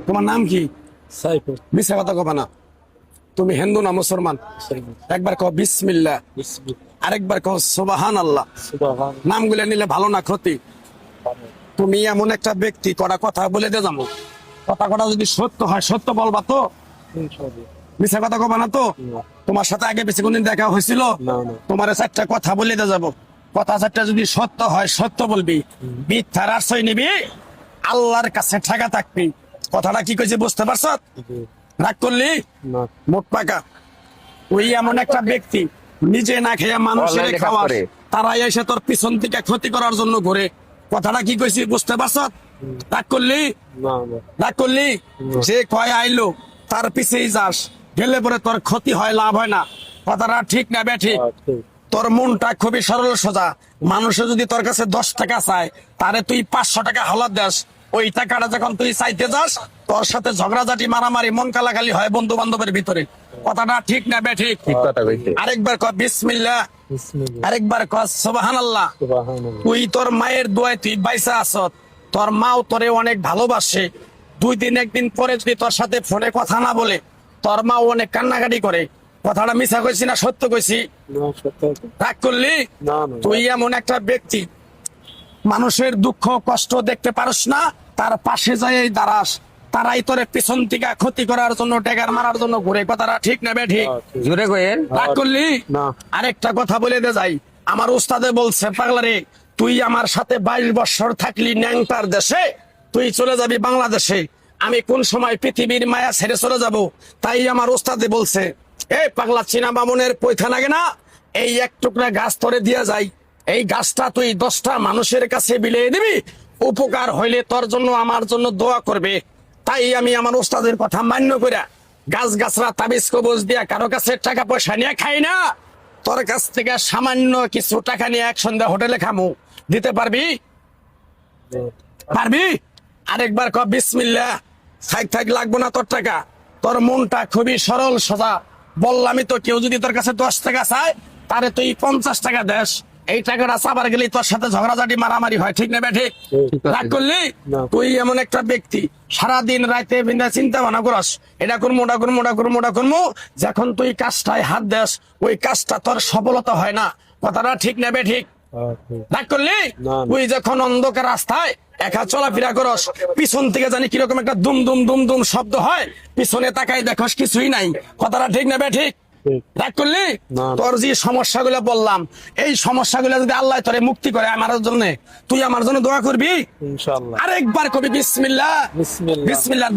তোমার নাম কি? সাইফুল। মিথ্যা কথা কবা না। তুমি হিন্দু না মুসলমান? একবার কও বিসমিল্লাহ, আরেকবার কও সুবহানাল্লাহ। নামগুলো নিলে ভালো না ক্ষতি? তুমি এমন একটা ব্যক্তি, কটা কথা বলে দিয়ে যাবো। কথা যদি সত্য হয় সত্য বলবা তো? মিথ্যা কথা কবা না তো? তোমার সাথে আগে বেশি কোনদিন দেখা হয়েছিল? তোমার চারটা কথা বলে দিয়ে যাবো। কথা চারটা যদি সত্য হয় সত্য বলবি, মিথ্যার আশ্রয় নিবি, আল্লাহর কাছে ঠেকা থাকবি। কথাটা কি কইছে বুঝতে পারছ? রাগ করলি? মোট পাকা। ওই এমন একটা ব্যক্তি নিজে না খেয়ে মানুষের খাওয়ার, তারাই এসে তোর পিছন থেকে ক্ষতি করার জন্য ঘুরে। কথাটা কি কইছি বুঝতে পারছ? রাগ করলি? রাগ করলি? যে কয় আইলো তার পিছেই যাস, গেলে পরে তোর ক্ষতি হয়, লাভ হয় না। কথাটা ঠিক না বেঠিক? তোর মনটা খুবই সরল সোজা। মানুষে যদি তোর কাছে 10 টাকা চায়, তারে তুই 500 টাকা হালাত দেস। ওই টাকাটা যখন তুই চাইতে যাস, তোর সাথে ঝগড়াঝাটি, মারামারি, মন কালাকালি হয় বন্ধু বান্ধবের ভিতরে। কথাটা ঠিক না বেঠিক? আরেকবার কর বিসমিল্লাহ, আরেকবার কর সুবহানাল্লাহ। তুই তোর মায়ের দোয়ায় তুই বাইসা আসত। তোর মাও তোরে অনেক ভালোবাসে। 2 দিন 1 দিন পরে যদি তোর সাথে ফোনে কথা না বলে, তোর মাও অনেক কান্নাকাটি করে। কথাটা মিছা কইছি না সত্য কইছি? রাগ করলি? তুই এমন একটা ব্যক্তি, মানুষের দুঃখ কষ্ট দেখতে পারস না, তার পাশে যায় দাঁড়াস, তারাই তোরে পিছন থেকে ক্ষতি করার জন্য, টেকার মারার জন্য ঘুরে। কথাটা ঠিক না বেঠিক? জোরে কইেন। রাগ করলি? আরেকটা কথা বলে দে যাই। আমার উস্তাদে বলছে, পাগলা রে, তুই আমার সাথে 22 বছর থাকলি ন্যাংটার দেশে, তুই চলে যাবি বাংলাদেশে। আমি কোন সময় পৃথিবীর মায়া ছেড়ে চলে যাব? তাই আমার উস্তাদে বলছে, এই পাগলা, চীনা বামুনের পয়থা লাগে না, এই এক টুকরা গাছ তোরে দিয়া যায়, এই গাছটা তুই 10টা মানুষের কাছে বিলিয়ে দিবি, উপকার হইলে তোর জন্য আমার জন্য দোয়া করবে। তাই আমি আমার ওস্তাদের কথা মান্য কইরা গাছ গাছরা তাবিজ কবজ দিয়া কারো কাছে টাকা পয়সা নিয়ে খাই না। তোর কাছ থেকে সামান্য কিছু টাকা নিয়ে এক সন্ধ্যা হোটেলে খামু। দিতে পারবি? পারবি? আরেকবার কর বিসমিল্লাহ। থাক লাগবো না তোর টাকা। তোর মনটা খুবই সরল সোজা। বললামই তো, কেউ যদি তোর কাছে 10 টাকা চায়, তারে তুই 50 টাকা দেস। এই টাকাটা চাবার গেলে তোর সাথে ঝগড়াঝাটি, মারামারি হয়। ঠিক না বেঠিক? রাগ করলি? তুই এমন একটা ব্যক্তি, সারাদিন রাইতে চিন্তা ভাবনা করস, এটা করবো ওটা করবো ওটা করবো ওটা করবো। যখন তুই কাজটায় হাত দেস, ওই কাজটা তোর সফলতা হয় না। কথাটা ঠিক না বেঠিক? রাগ করলি? তুই যখন অন্ধকার রাস্তায় একা চলাফেরা করস, পিছন থেকে জানি কিরকম একটা দুম দুম দুম দুম শব্দ হয়, পিছনে তাকাই দেখস কিছুই নাই। কথাটা ঠিক না বেঠিক? রাগ করলি? তোর যে সমস্যাগুলো বললাম, এই সমস্যাগুলো যদি আল্লাহ তোরে মুক্তি করে আমার জন্য, তুই আমার জন্য দোয়া করবি। ইনশাআল্লাহ। আরেকবার কবি বিসমিল্লাহ, বিসমিল্লাহ।